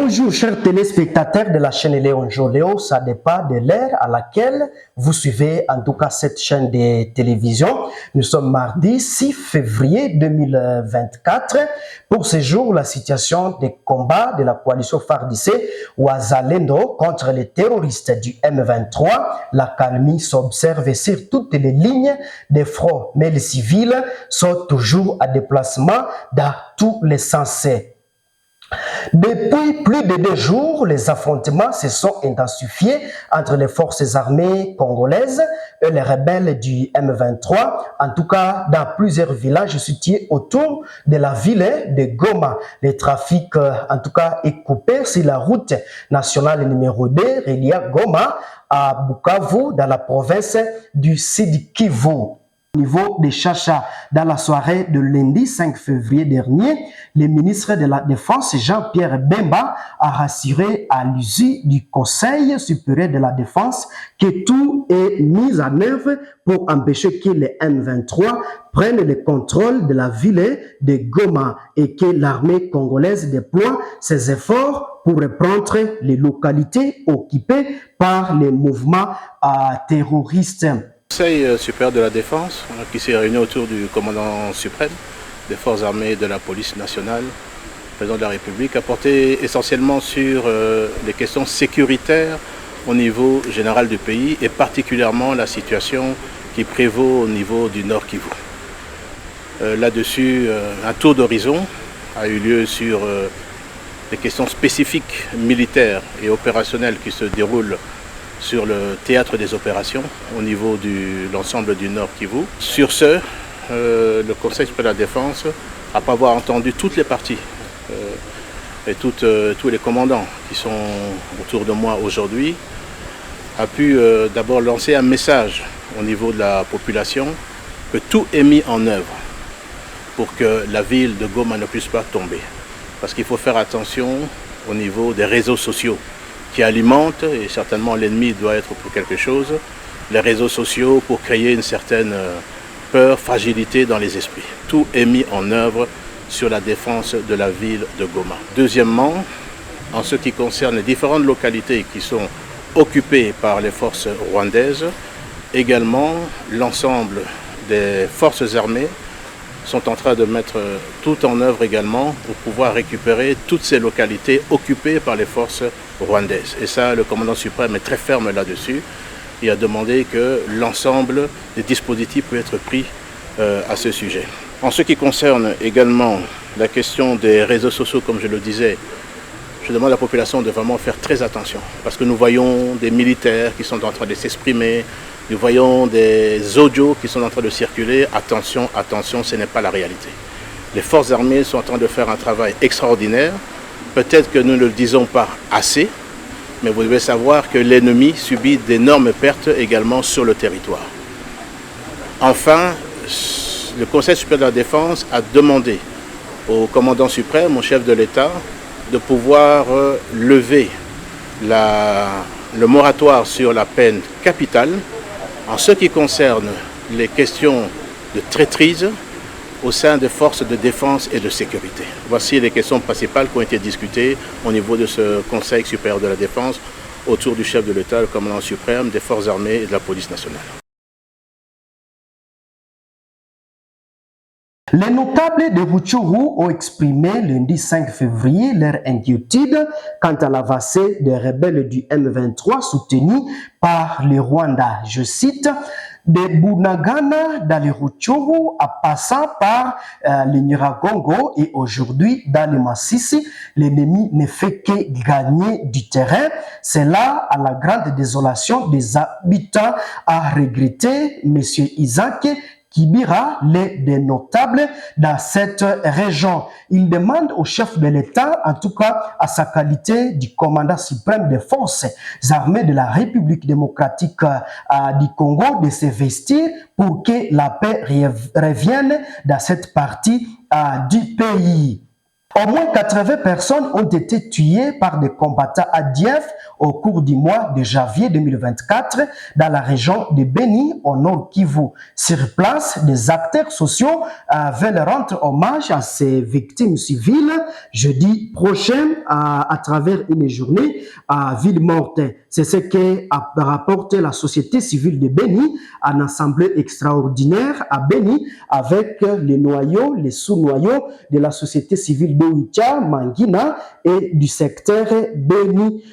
Bonjour chers téléspectateurs de la chaîne Léon Joléo, ça dépend de l'heure à laquelle vous suivez en tout cas cette chaîne de télévision. Nous sommes mardi 6 février 2024. Pour ce jour, la situation des combats de la coalition FARDC Wazalendo contre les terroristes du M23, la calmie s'observe sur toutes les lignes des fronts, mais les civils sont toujours à déplacement dans tous les sens. Depuis plus de 2 jours, les affrontements se sont intensifiés entre les forces armées congolaises et les rebelles du M23, en tout cas dans plusieurs villages situés autour de la ville de Goma. Le trafic, en tout cas, est coupé sur la route nationale numéro 2, reliant Goma à Bukavu, dans la province du Sud Kivu. Au niveau des Chacha, dans la soirée de lundi 5 février dernier, le ministre de la Défense, Jean-Pierre Bemba, a rassuré à l'issue du Conseil supérieur de la Défense que tout est mis en œuvre pour empêcher que les M23 prennent le contrôle de la ville de Goma et que l'armée congolaise déploie ses efforts pour reprendre les localités occupées par les mouvements terroristes. Le Conseil supérieur de la Défense, qui s'est réuni autour du commandant suprême des forces armées de la police nationale, président de la République, a porté essentiellement sur les questions sécuritaires au niveau général du pays et particulièrement la situation qui prévaut au niveau du Nord Kivu. Là-dessus, un tour d'horizon a eu lieu sur les questions spécifiques militaires et opérationnelles qui se déroulent sur le théâtre des opérations au niveau de l'ensemble du Nord Kivu. Sur ce, le Conseil supérieur de la Défense, après avoir entendu toutes les parties et tous les commandants qui sont autour de moi aujourd'hui, a pu d'abord lancer un message au niveau de la population que tout est mis en œuvre pour que la ville de Goma ne puisse pas tomber. Parce qu'il faut faire attention au niveau des réseaux sociaux qui alimentent, et certainement l'ennemi doit être pour quelque chose, les réseaux sociaux pour créer une certaine peur, fragilité dans les esprits. Tout est mis en œuvre sur la défense de la ville de Goma. Deuxièmement, en ce qui concerne les différentes localités qui sont occupées par les forces rwandaises, également l'ensemble des forces armées sont en train de mettre tout en œuvre également pour pouvoir récupérer toutes ces localités occupées par les forces rwandaises. Et ça, le commandant suprême est très ferme là-dessus. Il a demandé que l'ensemble des dispositifs puissent être pris à ce sujet. En ce qui concerne également la question des réseaux sociaux, comme je le disais, je demande à la population de vraiment faire très attention parce que nous voyons des militaires qui sont en train de s'exprimer, nous voyons des audios qui sont en train de circuler. Attention, attention, ce n'est pas la réalité. Les forces armées sont en train de faire un travail extraordinaire. Peut-être que nous ne le disons pas assez, mais vous devez savoir que l'ennemi subit d'énormes pertes également sur le territoire. Enfin, le Conseil supérieur de la Défense a demandé au commandant suprême, au chef de l'État, de pouvoir lever le moratoire sur la peine capitale en ce qui concerne les questions de traîtrise au sein des forces de défense et de sécurité. Voici les questions principales qui ont été discutées au niveau de ce Conseil supérieur de la Défense autour du chef de l'État, le commandant suprême des forces armées et de la police nationale. Les notables de Rutshuru ont exprimé lundi 5 février leur inquiétude quant à l'avancée des rebelles du M23 soutenus par le Rwanda. Je cite, de Bunagana dans le Rutshuru en passant par le Nyiragongo et aujourd'hui dans le Massissi, l'ennemi ne fait que gagner du terrain. C'est là, à la grande désolation des habitants, a regretté M. Isaac Kibira, les des notables dans cette région. Il demande au chef de l'État, en tout cas à sa qualité du commandant suprême des forces armées de la République démocratique du Congo, de s'investir pour que la paix revienne dans cette partie du pays. Au moins 80 personnes ont été tuées par des combattants ADF au cours du mois de janvier 2024 dans la région de Beni, au nord Kivu. Sur place, des acteurs sociaux veulent rendre hommage à ces victimes civiles jeudi prochain à travers une journée à Ville-Morte. C'est ce que rapporte la société civile de Beni, en assemblée extraordinaire à Beni, avec les noyaux, les sous-noyaux de la société civile d'Oicha, Mangina et du secteur Beni.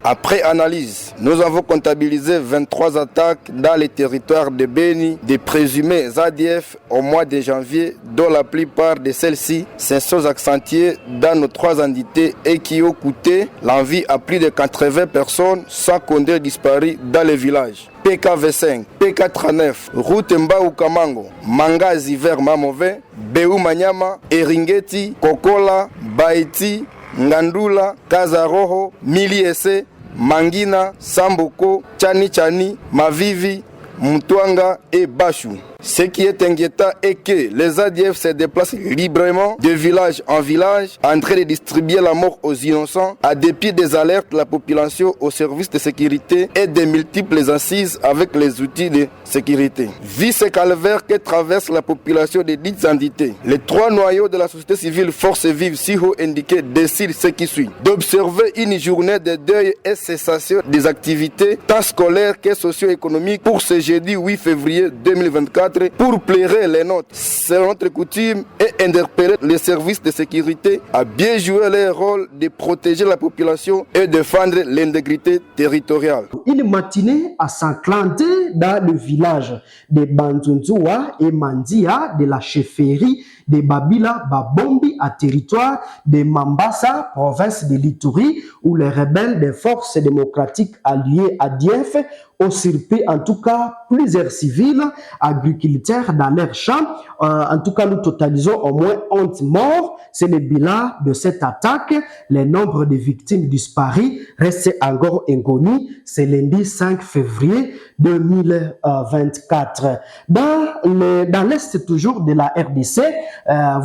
Après analyse, nous avons comptabilisé 23 attaques dans les territoires de Beni, des présumés ADF au mois de janvier, dont la plupart de celles-ci se sont accentuées dans nos 3 entités et qui ont coûté l'envie à plus de 80 personnes, sans compter disparus dans les villages. PKV5, PK39, Route Mbao Kamango, Mangazi vers Mamove, Beu Manyama, Eringeti, Kokola, Baiti, Ngandula, Kazaroho, Miliese, Mangina, Samboko, Chani, Mavivi, Mutwanga et Bachou. Ce qui est inquiétant est que les ADF se déplacent librement de village en village en train de distribuer la mort aux innocents à dépit des alertes de la population aux services de sécurité et des multiples assises avec les outils de sécurité. Vu ce calvaire que traverse la population de dites entités, les 3 noyaux de la société civile Force Vive si haut indiqués décident ce qui suit: d'observer une journée de deuil et cessation des activités tant scolaires que socio-économiques pour ce jeudi 8 février 2024 pour plairer les nôtres, selon notre coutume, et interpeller les services de sécurité à bien jouer leur rôle de protéger la population et défendre l'intégrité territoriale. Une matinée à s'enclencher dans le village de Banzunzua et Mandia de la chefferie de Babila Babombi à territoire de Mambasa, province de l'Ituri, où les rebelles des forces démocratiques alliées ADF ont surpris en tout cas plusieurs civils agriculteurs dans leurs champs. En tout cas, nous totalisons au moins 11 morts. C'est le bilan de cette attaque. Le nombre de victimes disparues reste encore inconnu. C'est lundi 5 février 2024. Dans l'est toujours de la RDC,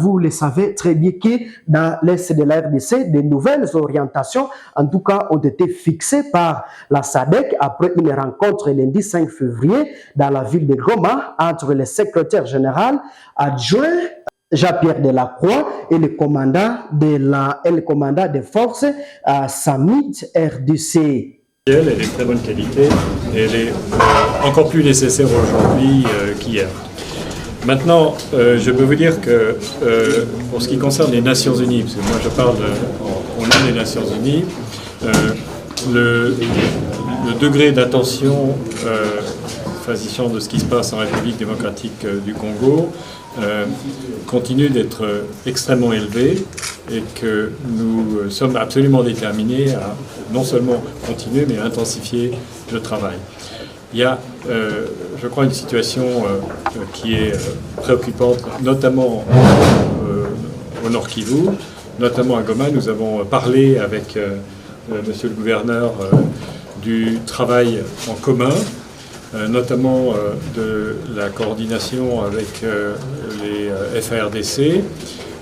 vous le savez très bien que dans l'est de la RDC, de nouvelles orientations, en tout cas, ont été fixées par la SADC après une rencontre lundi 5 février dans la ville de Goma entre le secrétaire général adjoint Jean-Pierre Delacroix et le commandant des forces Samit RDC. Elle est de très bonne qualité et elle est encore plus nécessaire aujourd'hui qu'hier. Maintenant, je peux vous dire que pour ce qui concerne les Nations Unies, parce que moi je parle, on est les Nations Unies, le degré d'attention s'agissant de ce qui se passe en République démocratique du Congo continue d'être extrêmement élevé et que nous sommes absolument déterminés à non seulement continuer mais à intensifier le travail. Il y a, je crois, une situation qui est préoccupante, notamment au Nord Kivu, notamment à Goma. Nous avons parlé avec monsieur le gouverneur du travail en commun, notamment de la coordination avec les FARDC,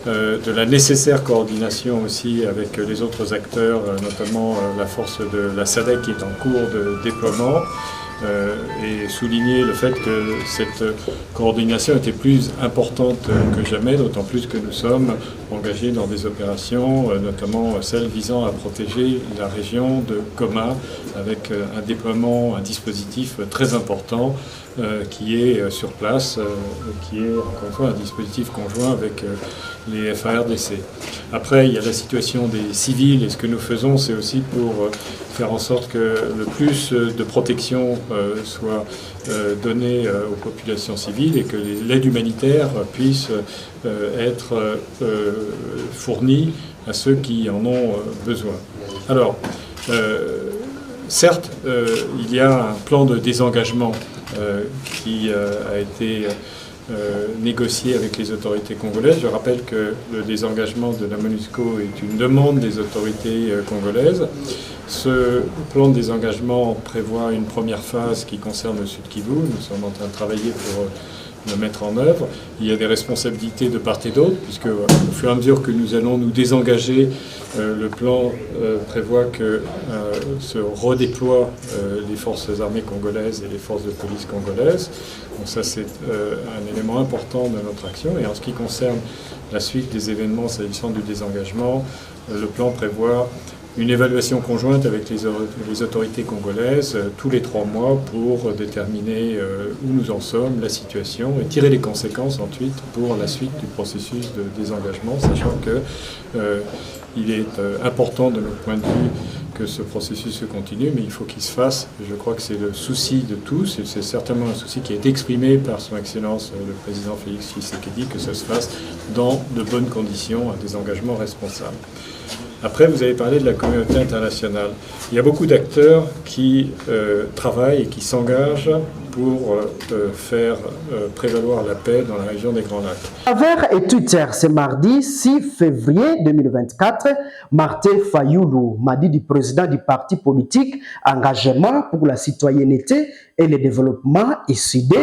de la nécessaire coordination aussi avec les autres acteurs, notamment la force de la SADC qui est en cours de déploiement, et souligner le fait que cette coordination était plus importante que jamais, d'autant plus que nous sommes engagés dans des opérations, notamment celles visant à protéger la région de Goma, avec un déploiement, un dispositif très important qui est sur place, qui est encore une fois un dispositif conjoint avec les FARDC. Après, il y a la situation des civils, et ce que nous faisons, c'est aussi pour faire en sorte que le plus de protection soit donnée aux populations civiles et que l'aide humanitaire puisse être fournie à ceux qui en ont besoin. Alors, certes, il y a un plan de désengagement qui a été négocié avec les autorités congolaises. Je rappelle que le désengagement de la MONUSCO est une demande des autorités congolaises. Ce plan de désengagement prévoit une première phase qui concerne le Sud Kivu. Nous sommes en train de travailler pour le mettre en œuvre. Il y a des responsabilités de part et d'autre, puisque au fur et à mesure que nous allons nous désengager, le plan prévoit que se redéploient les forces armées congolaises et les forces de police congolaises. Donc ça, c'est un élément important de notre action. Et en ce qui concerne la suite des événements s'agissant du désengagement, le plan prévoit une évaluation conjointe avec les autorités congolaises tous les 3 mois pour déterminer où nous en sommes, la situation, et tirer les conséquences ensuite pour la suite du processus de désengagement, sachant qu'il est important de notre point de vue que ce processus se continue, mais il faut qu'il se fasse. Je crois que c'est le souci de tous, et c'est certainement un souci qui a été exprimé par son Excellence le Président Félix Tshisekedi, que ça se fasse dans de bonnes conditions, à des engagements responsables. Après, vous avez parlé de la communauté internationale. Il y a beaucoup d'acteurs qui travaillent et qui s'engagent pour faire prévaloir la paix dans la région des Grands Lacs. À travers et Twitter, ce mardi 6 février 2024, Martin Fayulu, mardi du président du parti politique Engagement pour la citoyenneté et le développement ICD,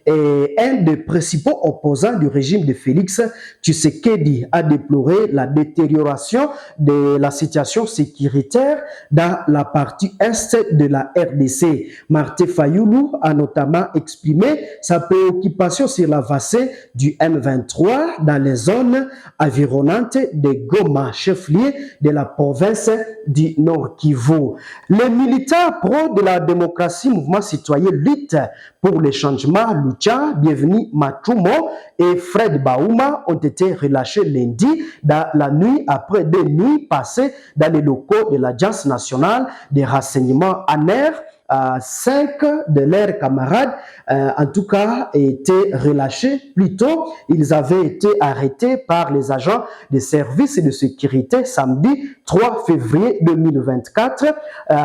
et un des principaux opposants du régime de Félix Tshisekedi, a déploré la détérioration de la situation sécuritaire dans la partie est de la RDC. Martin Fayulu a notamment exprimé sa préoccupation sur l'avancée du M23 dans les zones environnantes de Goma, chef-lieu de la province du Nord Kivu. Les militants pro de la démocratie, mouvement citoyen lutte pour les changements, Lucha, Bienvenue Matumo et Fred Bauma ont été relâchés lundi dans la nuit après 2 nuits passées dans les locaux de l'Agence nationale des renseignements ANER. 5 de leurs camarades, en tout cas, étaient relâchés. Plus tôt, ils avaient été arrêtés par les agents des services de sécurité samedi 3 février 2024.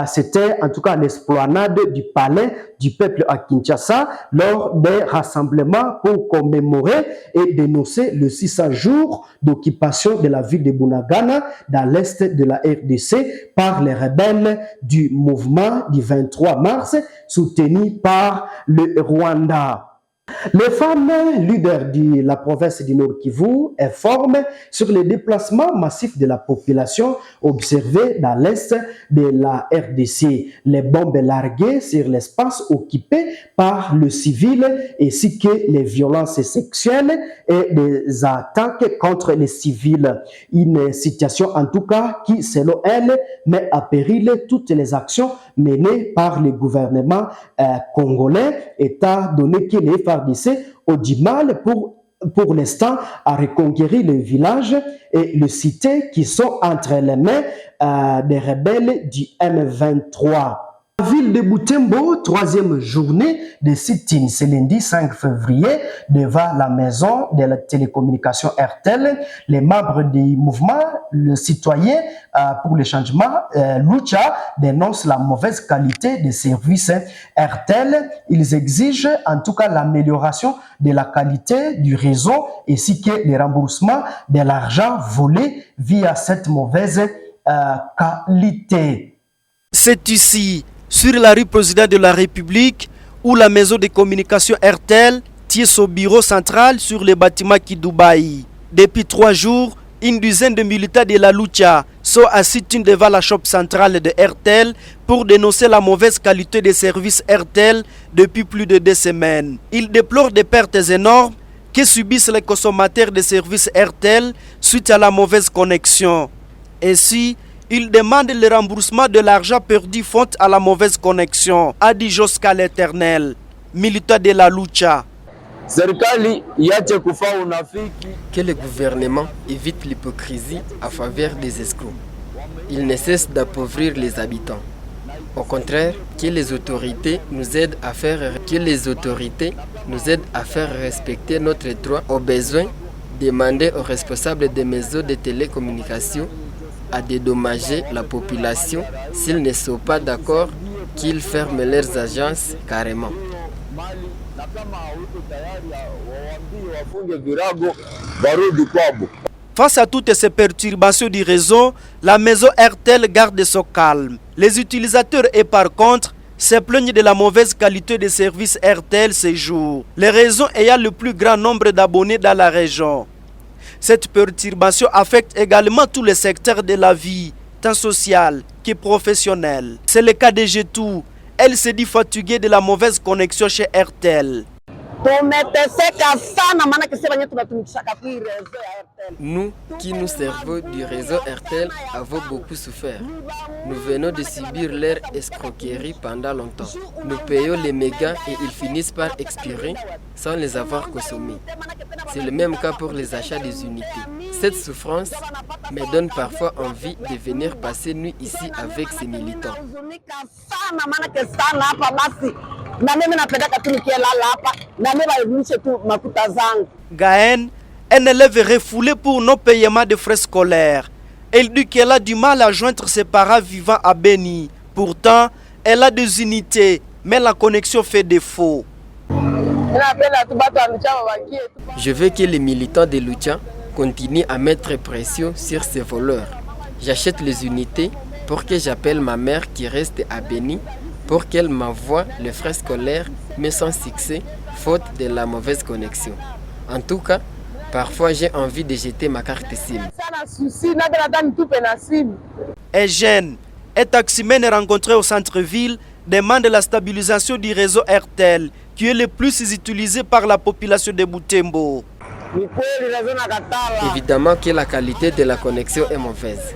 C'était en tout cas l'esplanade du palais du peuple à Kinshasa lors des rassemblements pour commémorer et dénoncer le 600 jours d'occupation de la ville de Bunagana dans l'est de la RDC par les rebelles du mouvement du 23 mars, soutenu par le Rwanda. Les femmes leaders de la province du Nord Kivu informent sur les déplacements massifs de la population observés dans l'est de la RDC. Les bombes larguées sur l'espace occupé par le civil ainsi que les violences sexuelles et des attaques contre les civils. Une situation en tout cas qui, selon elle, met à péril toutes les actions menées par le gouvernement congolais, étant donné que les FARDC ont du mal pour l'instant à reconquérir les villages et les cités qui sont entre les mains des rebelles du M23. La ville de Butembo, 3e journée de sit-in, c'est lundi 5 février, devant la maison de la télécommunication RTL. Les membres du mouvement, le citoyen pour le changement, Lucha, dénoncent la mauvaise qualité des services RTL. Ils exigent en tout cas l'amélioration de la qualité du réseau ainsi que le remboursement de l'argent volé via cette mauvaise qualité. C'est ici, sur la rue Président de la République, où la maison de communication RTL tient son bureau central sur le bâtiment Kidoubaï. Depuis 3 jours, une dizaine de militants de la Lucha sont assis devant la shop centrale de RTL pour dénoncer la mauvaise qualité des services RTL depuis plus de 2 semaines. Ils déplorent des pertes énormes que subissent les consommateurs des services RTL suite à la mauvaise connexion. Ainsi, il demande le remboursement de l'argent perdu faute à la mauvaise connexion, a dit Josca l'Éternel, militant de la Lucha. Que le gouvernement évite l'hypocrisie à faveur des escrocs. Il ne cesse d'appauvrir les habitants. Au contraire, que les autorités nous aident à faire respecter notre droit. Au besoin, demander aux responsables des maisons de télécommunications à dédommager la population s'ils ne sont pas d'accord qu'ils ferment leurs agences carrément. Face à toutes ces perturbations du réseau, la maison RTL garde son calme. Les utilisateurs et par contre se plaignent de la mauvaise qualité des services RTL ces jours, les réseaux ayant le plus grand nombre d'abonnés dans la région. Cette perturbation affecte également tous les secteurs de la vie, tant sociale que professionnelle. C'est le cas de Jetou. Elle se dit fatiguée de la mauvaise connexion chez RTL. Nous qui nous servons du réseau RTL avons beaucoup souffert. Nous venons de subir leur escroquerie pendant longtemps. Nous payons les mégas et ils finissent par expirer sans les avoir consommés. C'est le même cas pour les achats des unités. Cette souffrance me donne parfois envie de venir passer nuit ici avec ces militants. Gaëne, un élève refoulé pour non-paiement de frais scolaires. Elle dit qu'elle a du mal à joindre ses parents vivant à Beni. Pourtant, elle a des unités, mais la connexion fait défaut. Je veux que les militants de Lucha continuent à mettre pression sur ces voleurs. J'achète les unités pour que j'appelle ma mère qui reste à Beni pour qu'elle m'envoie les frais scolaires, mais sans succès, faute de la mauvaise connexion. En tout cas, parfois j'ai envie de jeter ma carte SIM. Eugène, un taximène rencontré au centre-ville, demande la stabilisation du réseau RTL, qui est le plus utilisé par la population de Butembo. Évidemment que la qualité de la connexion est mauvaise.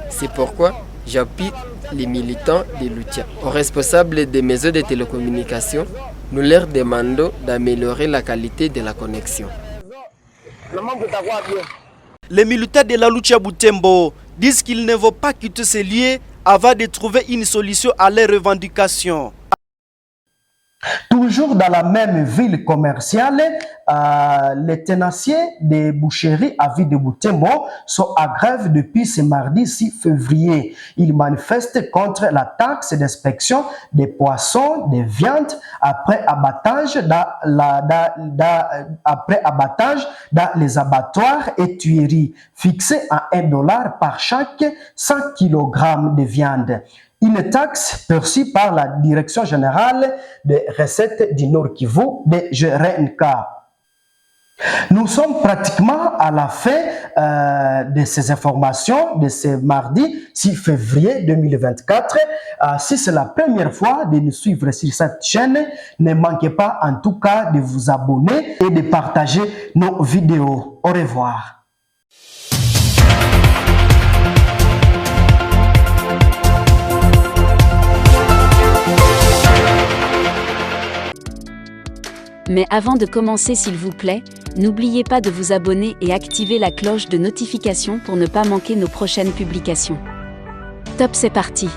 C'est pourquoi j'appuie les militants de Lucha. Aux responsables des maisons de télécommunications, nous leur demandons d'améliorer la qualité de la connexion. Les militants de la Lucha Butembo disent qu'ils ne vont pas quitter ces lieux avant de trouver une solution à leurs revendications. Toujours dans la même ville commerciale, les tenanciers des boucheries à ville de Butembo sont à grève depuis ce mardi 6 février. Ils manifestent contre la taxe d'inspection des poissons, des viandes après abattage dans les abattoirs et tueries, fixée à $1 par chaque 100 kg de viande. Une taxe perçue par la Direction générale des recettes du Nord Kivu de GRNK. Nous sommes pratiquement à la fin de ces informations de ce mardi 6 février 2024. Si c'est la première fois de nous suivre sur cette chaîne, ne manquez pas en tout cas de vous abonner et de partager nos vidéos. Au revoir. Mais avant de commencer, s'il vous plaît, n'oubliez pas de vous abonner et activer la cloche de notification pour ne pas manquer nos prochaines publications. Top, c'est parti!